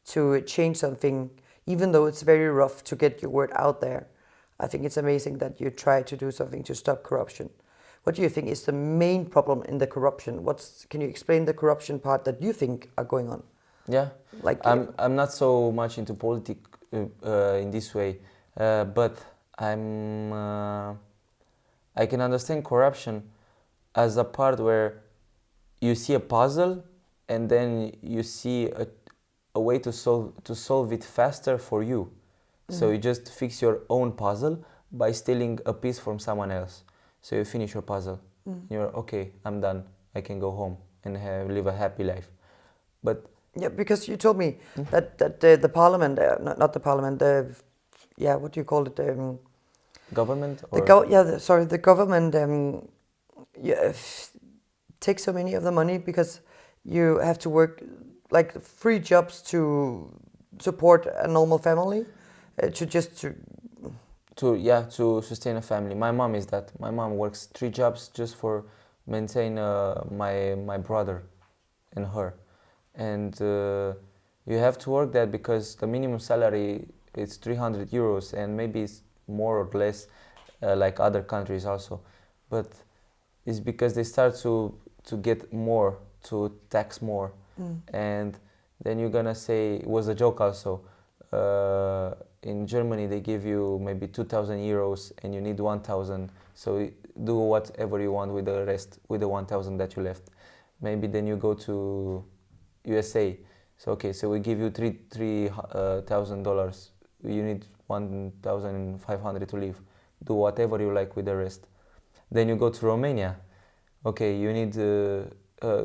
to change something, even though it's very rough to get your word out there. I think it's amazing that you try to do something to stop corruption. What do you think is the main problem in the corruption? Can you explain the corruption part that you think are going on? Yeah, I'm not so much into politics in this way, but I can understand corruption as a part where you see a puzzle and then you see a way to solve it faster for you. So you just fix your own puzzle by stealing a piece from someone else. So you finish your puzzle. You're okay, I'm done. I can go home and live a happy life. But yeah, because you told me that the parliament, not the parliament, what do you call it? Government? The government takes so many of the money because you have to work like 3 jobs to support a normal family, to sustain a family. My mom is that. My mom works 3 jobs just for maintain my brother and her. And you have to work that because the minimum salary is 300 euros and maybe it's more or less like other countries also. But it's because they start to get more, to tax more. And then you're gonna say, it was a joke also, in Germany they give you maybe 2,000 euros and you need 1,000, so do whatever you want with the rest, with the 1,000 that you left. Maybe then you go to USA, so okay, so we give you $3,000, you need 1,500 to live, do whatever you like with the rest. Then you go to Romania, okay, you need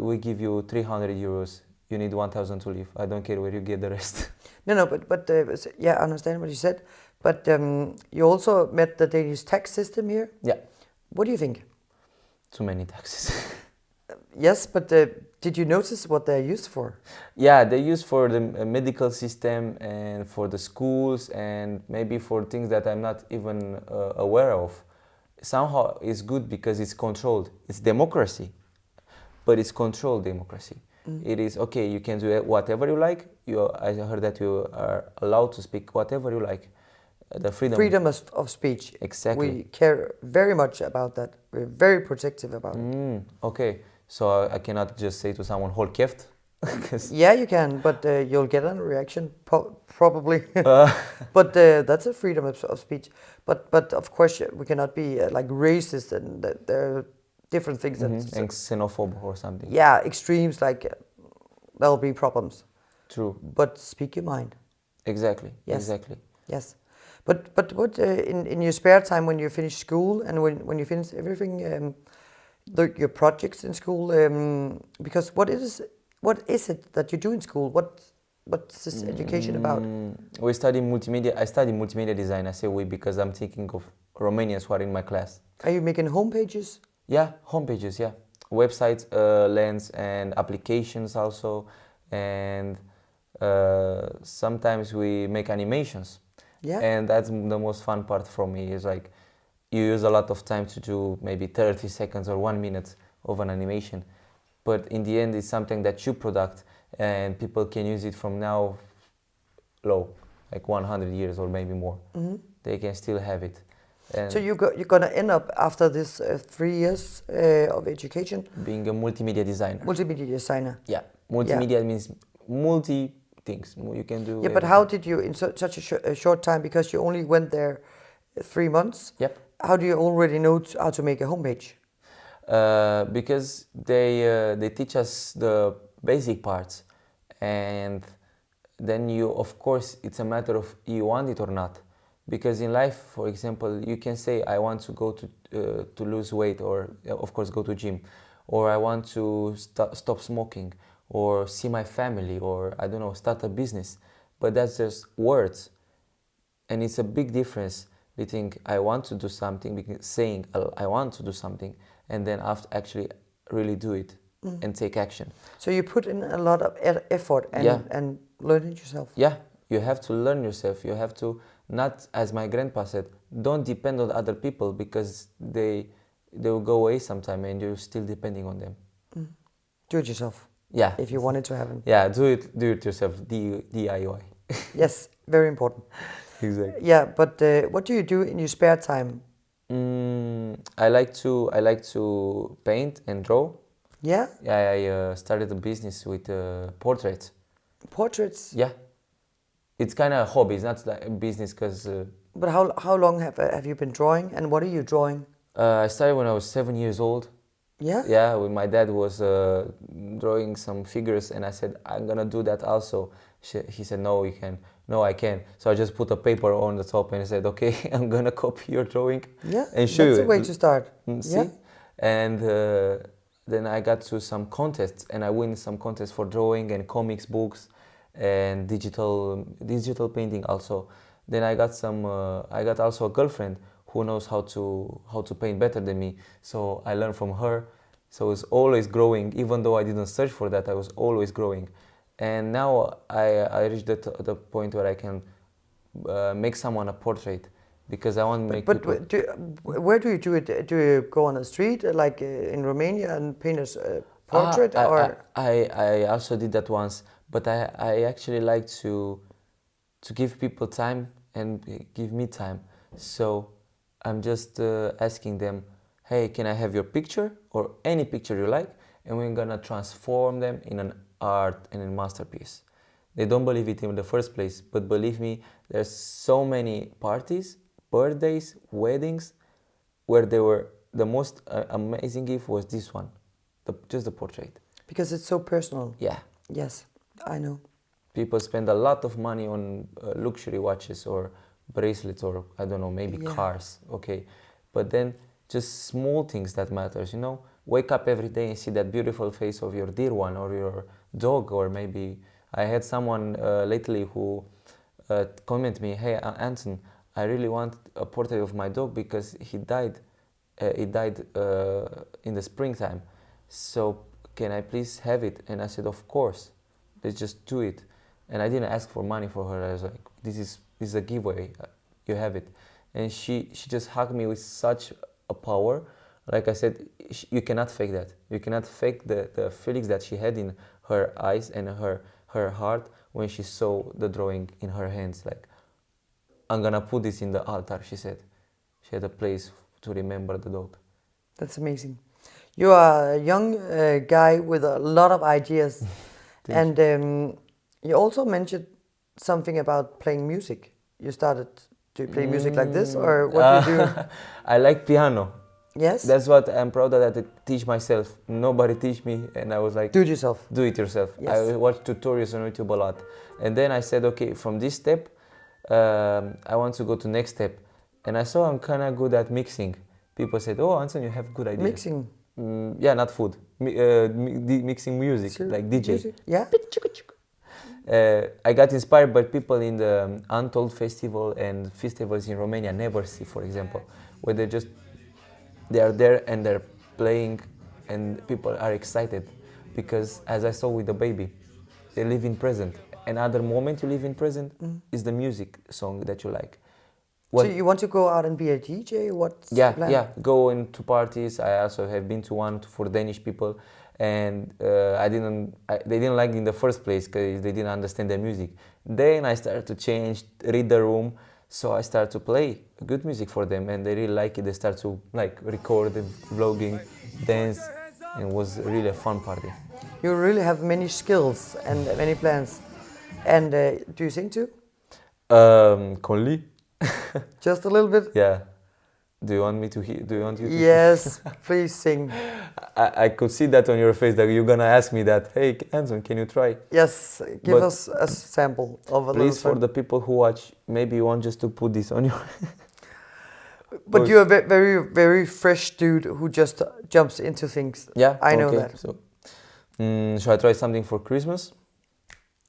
we give you 300 euros, you need 1,000 to live, I don't care where you get the rest. No, but I understand what you said. But you also met the Danish tax system here. Yeah. What do you think? Too many taxes. Yes, but did you notice what they're used for? Yeah, they're used for the medical system and for the schools and maybe for things that I'm not even aware of. Somehow it's good because it's controlled. It's democracy, but it's controlled democracy. It is okay, you can do whatever you like. I heard that you are allowed to speak whatever you like. The freedom of speech. Exactly. We care very much about that. We're very protective about it. Okay, so I cannot just say to someone, hold keft. Yeah, you can, but you'll get a reaction, probably. But that's a freedom of speech. But of course, we cannot be like racist, and there are different things that. and xenophobe or something. Yeah, extremes like there'll be problems. True. But speak your mind. Exactly. Yes. Exactly. Yes. But what in your spare time when you finish school and when you finish everything, your projects in school, because what is it that you do in school? What's this education about? We study multimedia. I study multimedia design. I say we because I'm thinking of Romanians who are in my class. Are you making homepages? Yeah, homepages. Yeah, websites, lands, and applications also, and sometimes we make animations. Yeah. And that's the most fun part for me. Is like you use a lot of time to do maybe 30 seconds or 1 minute of an animation, but in the end, it's something that you product, and people can use it from now low, like 100 years or maybe more. They can still have it. And So you're gonna end up after this 3 years of education, being a multimedia designer. multimedia designer. Yeah, multimedia means multi things. You can do. Yeah, but how did you in such a short time, because you only went there 3 months? Yep. How do you already know how to make a homepage? Because they teach us the basic parts, and then you, of course, it's a matter of you want it or not. Because in life, for example, you can say I want to go to lose weight, or of course go to gym, or I want to stop smoking, or see my family, or I don't know, start a business. But that's just words, and it's a big difference between I want to do something, because saying I want to do something, and then after actually really do it and take action. So you put in a lot of effort and learn it yourself. Yeah, you have to learn yourself. You have to not, as my grandpa said, don't depend on other people, because they will go away sometime and you're still depending on them. Do it yourself. Yeah. If you wanted to have it. Yeah, do it yourself. DIY. Yes, very important. Exactly. Yeah, but what do you do in your spare time? I like to paint and draw. Yeah, Yeah, I started a business with portraits. portraits. Yeah, it's kind of a hobby. It's not like a business because But how long have you been drawing, and what are you drawing? I started when I was 7 years old. Yeah. Yeah, when my dad was drawing some figures, and I said I'm gonna do that also. He said no, you can. No, I can. So I just put a paper on the top and I said, okay, I'm gonna copy your drawing. Yeah, and show that's you. a way to start. See? Yeah. And then I got to some contests, and I win some contests for drawing and comics books and digital painting also. Then I got I got also a girlfriend who knows how to paint better than me. So I learned from her. So it's always growing. Even though I didn't search for that, I was always growing. And now I reached the point where I can make someone a portrait, because I want to make people. Where do you do it? Do you go on the street, like in Romania, and paint a portrait? I also did that once, but I actually like to give people time and give me time. So I'm just asking them, hey, can I have your picture or any picture you like? And we're gonna transform them in an art and a masterpiece. They don't believe it in the first place, but believe me, there's so many parties, birthdays, weddings, where they were the most amazing gift was this one, just the portrait. Because it's so personal. Yeah. Yes, I know. People spend a lot of money on luxury watches or bracelets, or I don't know, maybe cars, okay? But then just small things that matters, you know? Wake up every day and see that beautiful face of your dear one, or your dog, or maybe I had someone lately who commented me, hey Anton, I really want a portrait of my dog because he died in the springtime, so can I please have it? And I said, of course, let's just do it. And I didn't ask for money for her. I was like, this is a giveaway, you have it. And she just hugged me with such a power. Like I said, you cannot fake that. You cannot fake the feelings that she had in her eyes and her heart when she saw the drawing in her hands. Like, I'm gonna put this in the altar, she said. She had a place to remember the dog. That's amazing. You are a young guy with a lot of ideas. And you also mentioned something about playing music. You started to play music like this, or what do you do? I like piano. Yes? That's what I'm proud of, that I teach myself. Nobody teach me, and I was like, Do it yourself. do it yourself. Yes. I watch tutorials on YouTube a lot, and then I said, okay, from this step, I want to go to next step, and I saw I'm kind of good at mixing. People said, oh, Anton, you have good ideas. Mixing. Yeah, not food. Mixing music, like DJ. Music? Yeah? I got inspired by people in the ANTON festival and festivals in Romania, never see, for example, where they are there and they're playing, and people are excited because, as I saw with the baby, they live in present. Another moment you live in present is the music song that you like. So you want to go out and be a DJ? What's the plan? Yeah, go into parties. I also have been to one for Danish people, and they didn't like it in the first place because they didn't understand the music. Then I started to change, read the room, so I started to play good music for them, and they really like it. They start to like record and vlogging, dance, and it was really a fun party. You really have many skills and many plans. And do you sing too? Conli? Just a little bit? Yeah. Do you want me to hear? Do you want you to? Yes, please sing. I could see that on your face that you're gonna ask me that. Hey, Anton, can you try? Yes, give us a sample of a Please, little for the people who watch, maybe you want just to put this on your. But you're a very, very fresh dude who just jumps into things. Yeah, I know okay. that. So, should I try something for Christmas?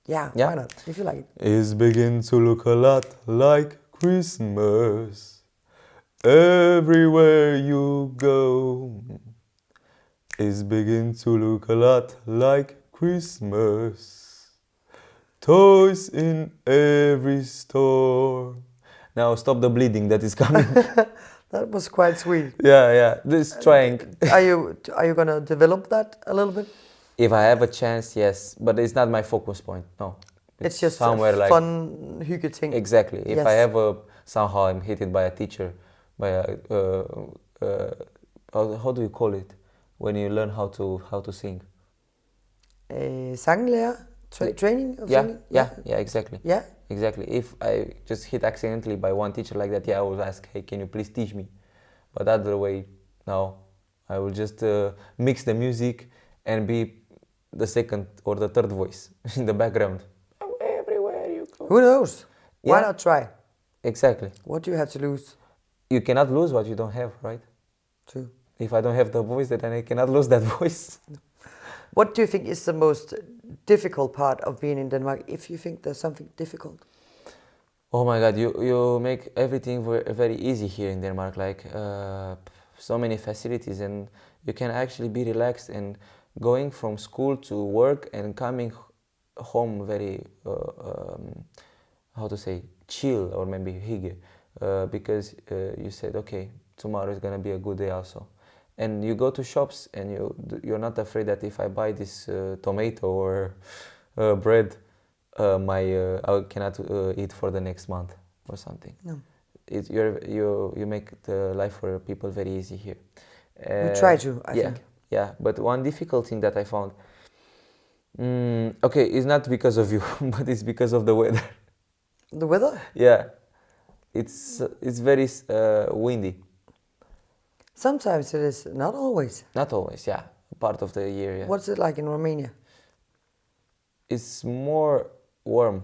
Yeah, Yeah? why not? If you like it. It's begin to look a lot like Christmas everywhere you go. It's begin to look a lot like Christmas. Toys in every store. Now stop the bleeding that is coming. That was quite sweet. Yeah, this trying. Are you gonna develop that a little bit? If I have a chance, yes, but it's not my focus point. No, It's just somewhere a like fun hygge thing. exactly. If Yes. I ever somehow I'm hit by a teacher, by a how do you call it when you learn how to sing? Sanglærer? Training of Yeah, singing? yeah, exactly. Yeah? Exactly. If I just hit accidentally by one teacher like that, I will ask, hey, can you please teach me? But other way, no. I will just mix the music and be the second or the third voice in the background. Oh, everywhere you go. Who knows? Why Yeah. not try? Exactly. What do you have to lose? You cannot lose what you don't have, right? True. If I don't have the voice, then I cannot lose that voice. What do you think is the most difficult part of being in Denmark, if you think there's something difficult? Oh my God, you make everything very easy here in Denmark, like so many facilities, and you can actually be relaxed and going from school to work and coming home very, how to say, chill or maybe hygge, because you said, okay, tomorrow is gonna be a good day also. And you go to shops and you're not afraid that if I buy this tomato or bread, I cannot eat for the next month or something. No. You make the life for people very easy here. We try to, I think. Yeah, but one difficult thing that I found, okay, it's not because of you, but it's because of the weather. The weather? Yeah, it's very windy. Sometimes it is, not always. Not always, yeah. Part of the year, yeah. What's it like in Romania? It's more warm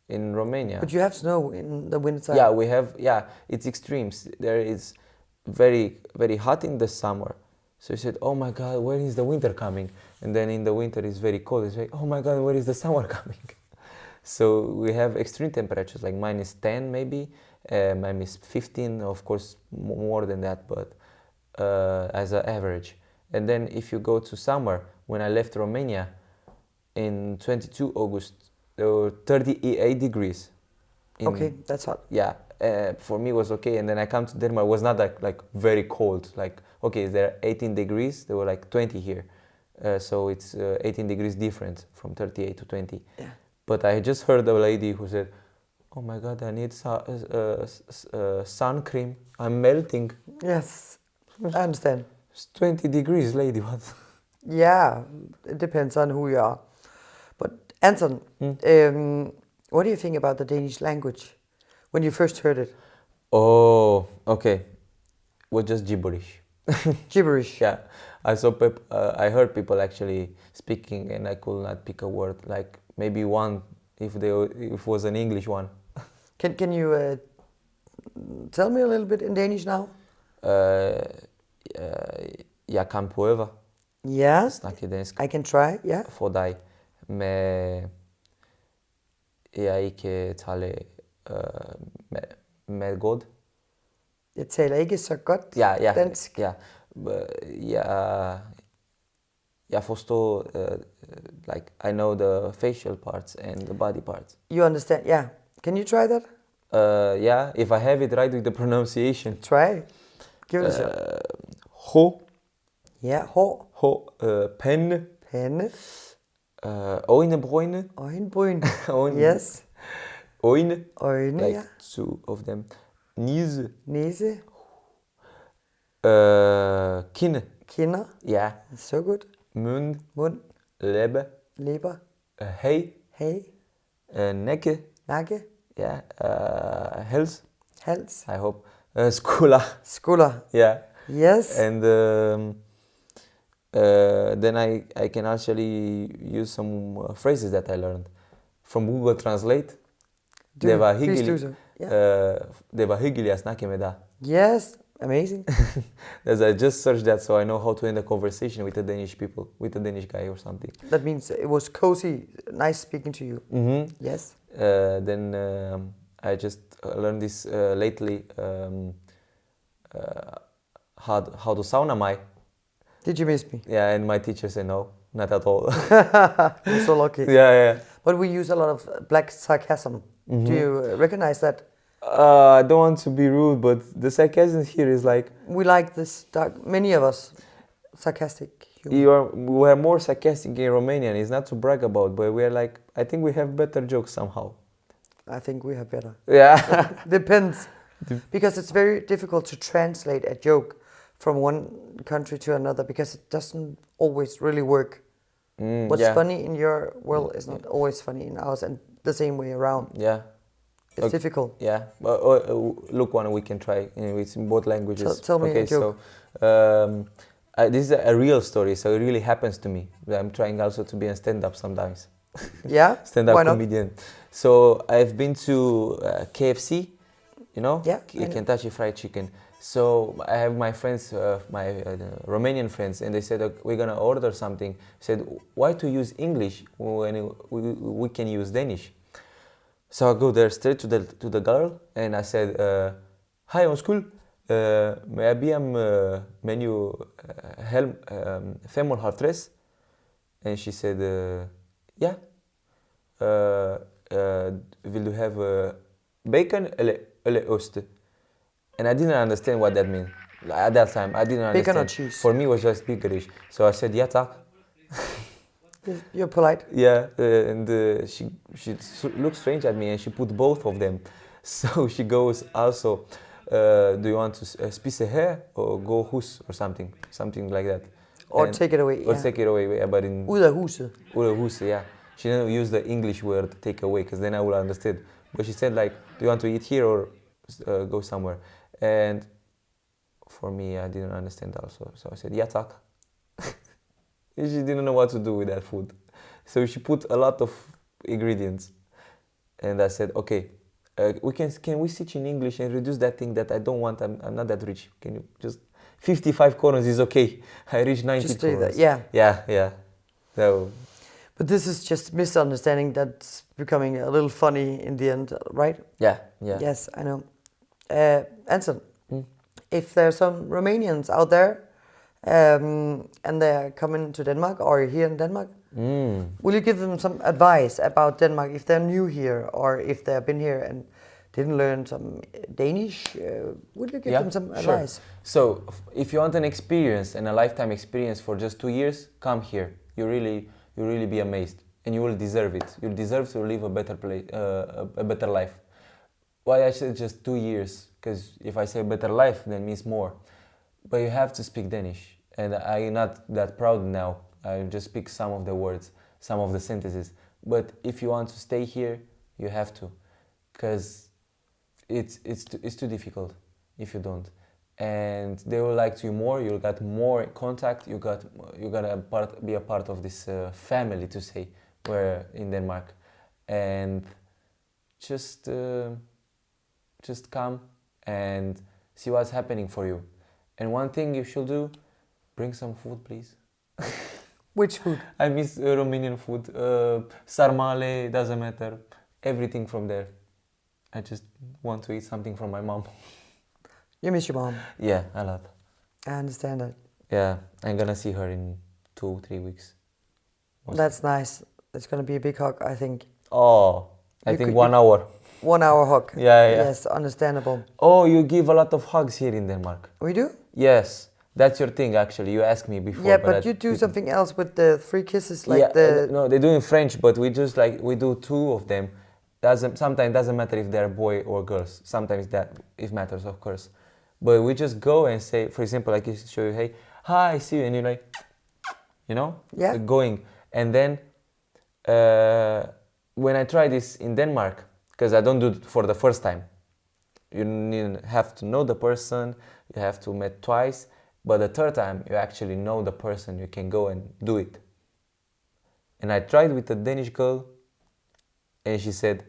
in Romania. But you have snow in the winter. Yeah, we have, it's extremes. There is very, very hot in the summer. So you said, oh my God, when is the winter coming? And then in the winter it's very cold. It's like, oh my God, where is the summer coming? So we have extreme temperatures, like -10 maybe, -15, of course, more than that, but as an average. And then if you go to summer, when I left Romania in 22 August, there were 38 degrees. Okay, that's hot. Yeah, for me it was okay. And then I come to Denmark, it was not like very cold. Like, okay, there are 18 degrees, there were like 20 here. So it's 18 degrees difference from 38 to 20. Yeah. But I just heard a lady who said, oh my God, I need sun cream. I'm melting. Yes, I understand. It's 20 degrees, lady. What? Yeah, it depends on who you are. Anton, what do you think about the Danish language when you first heard it? Oh, okay. Was just gibberish. Gibberish. Yeah, I heard people actually speaking, and I could not pick a word. Like maybe one, if it was an English one. Can you tell me a little bit in Danish now? Jeg kan prøve Yeah, at snakke dansk I can try. Yeah. for dig, men jeg ikke taler med godt. Jeg taler ikke så godt Ja, dansk. ja. Jeg forstår, like I know the facial parts and the body parts. You understand? Yeah. Can you try that? Yeah, if I have it right with the pronunciation. Try. Give it a shot. Hår, Ja, hår, pande, pande, øjnebryn, øjenbryn. Øjne. Yes. øjne, Øjne, like ja. two of them. Nise, Næse, kinde, kinder. ja, So good. mund, Mund, læbe, læber, hage, hage, nække, nakke, ja, hals, hals, I hope, skulder, skulder. yeah. Yes. And then I can actually use some phrases that I learned from Google Translate. Det var Please do hyggeligt. so. Yeah. Det var hyggeligt at snakke med dig. Yes. Amazing. As I just searched that, so I know how to end a conversation with the Danish people, with the Danish guy or something. That means it was cozy, nice speaking to you. Mm-hmm. Yes. Then I just learned this lately. How to sauna my. Did you miss me? Yeah, and my teacher said no, not at all. You're so lucky. Yeah. But we use a lot of black sarcasm. Mm-hmm. Do you recognize that? I don't want to be rude, but the sarcasm here is like We like this dark, many of us, sarcastic humor. we are more sarcastic in Romanian. It's not to brag about, but we are like, I think we have better jokes somehow. I think we have better. Yeah. Depends. Because it's very difficult to translate a joke from one country to another because it doesn't always really work. What's yeah. funny in your world is not always funny in ours, and the same way around. Yeah. It's difficult. Yeah. Look, one we can try. It's in both languages. Tell me a joke. So, this is a real story, so it really happens to me. I'm trying also to be a stand-up sometimes. Yeah? Stand-up Why not? comedian. So I've been to KFC, you know? Yeah, I know. Kentucky Fried Chicken. So I have my friends, my Romanian friends, and they said, we're gonna order something. Said, why to use English when we can use Danish? So I go there straight to the girl, and I said, hi, undskyld, may I be menu helm 55? And she said, yeah. Will you have bacon eller ost? And I didn't understand what that meant. At that time, I didn't understand. Bacon or cheese? For me, it was just gibberish. So I said, yeah, tak. You're polite. Yeah, and she looked strange at me, and she put both of them. So she goes also, do you want to spise her or go hus or something like that. Or And- take it away. Or Yeah. take it away, yeah, but in Ud af huset. ud af huset, yeah. She didn't use the English word take away, because then I would understand. But she said like, do you want to eat here or go somewhere? And for me, I didn't understand also. So I said, yeah, tak. She didn't know what to do with that food. So she put a lot of ingredients. And I said, okay, can we switch in English and reduce that thing that I don't want? I'm not that rich. Can you just 55 coronas is okay. I reached 90 Just say coronas. that, yeah. Yeah. So But this is just misunderstanding that's becoming a little funny in the end, right? yeah. Yes, I know. Anton, if there's some Romanians out there and they're coming to Denmark or here in Denmark, will you give them some advice about Denmark if they're new here or if they've been here and didn't learn some Danish? Would you give them some advice? So if you want an experience and a lifetime experience for just 2 years, come here. You really be amazed, and you will deserve it. You deserve to live a better a better life. Why I said just 2 years? Because if I say better life, then means more. But you have to speak Danish, and I'm not that proud now. I just speak some of the words, some of the sentences. but if you want to stay here, you have to, because it's too difficult if you don't. And they will like you more. You got more contact. You gotta be a part of this family, to say, where in Denmark, and just come and see what's happening for you. And one thing you should do, bring some food, please. Which food? I miss Romanian food. Sarmale, doesn't matter. Everything from there. I just want to eat something from my mom. You miss your mom. Yeah, a lot. I understand that. Yeah, I'm gonna see her in 2-3 weeks. That's nice. It's gonna be a big hug, I think. Oh, I think 1 hour. 1 hour hug. Yeah. Yes, understandable. Oh, you give a lot of hugs here in Denmark. We do? Yes, that's your thing actually. You asked me before. Yeah, but you do something else with the 3 kisses, like No, they do in French, but we just we do 2 of them. Sometimes doesn't matter if they're boy or girls. Sometimes it matters, of course. But we just go and say, for example, like you show you, hey, hi, I see you, and you're like, Yeah. Going. And then when I try this in Denmark, because I don't do it for the first time, you have to know the person, you have to meet twice, but the third time you actually know the person, you can go and do it. And I tried with a Danish girl, and she said,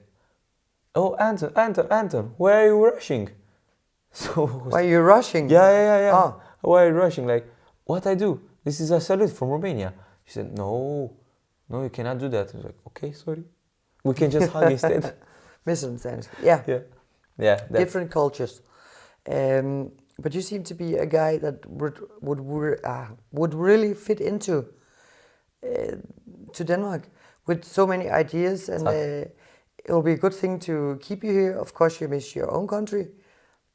oh, Anton, where are you rushing? So why are you rushing? Yeah. Oh. Why are you rushing? Like, what I do? This is a salute from Romania. She said, no, you cannot do that. I was like, okay, sorry. We can just hug instead. Misunderstandings. Yeah. Yeah. Different cultures. But you seem to be a guy that would really fit into to Denmark with so many ideas, and it will be a good thing to keep you here. Of course, you miss your own country.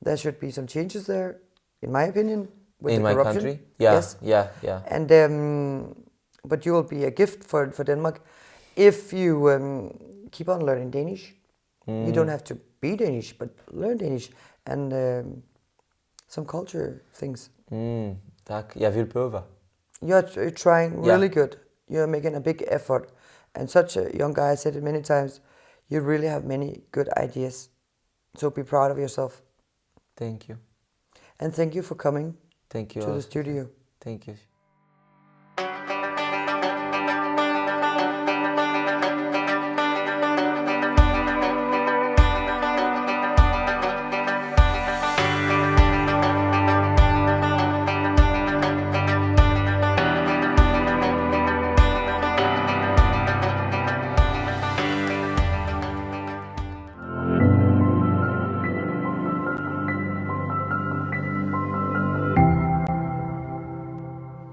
There should be some changes there, in my opinion, with in the my corruption. country. Yeah. Yes. Yeah. And but you will be a gift for Denmark if you keep on learning Danish. You don't have to be Danish, but learn Danish and some culture things. Tak, jeg vil prøve. You're trying really good. You're making a big effort. And such a young guy, I said it many times, you really have many good ideas. So be proud of yourself. Thank you. And thank you for coming Thank you to the studio. Thank you.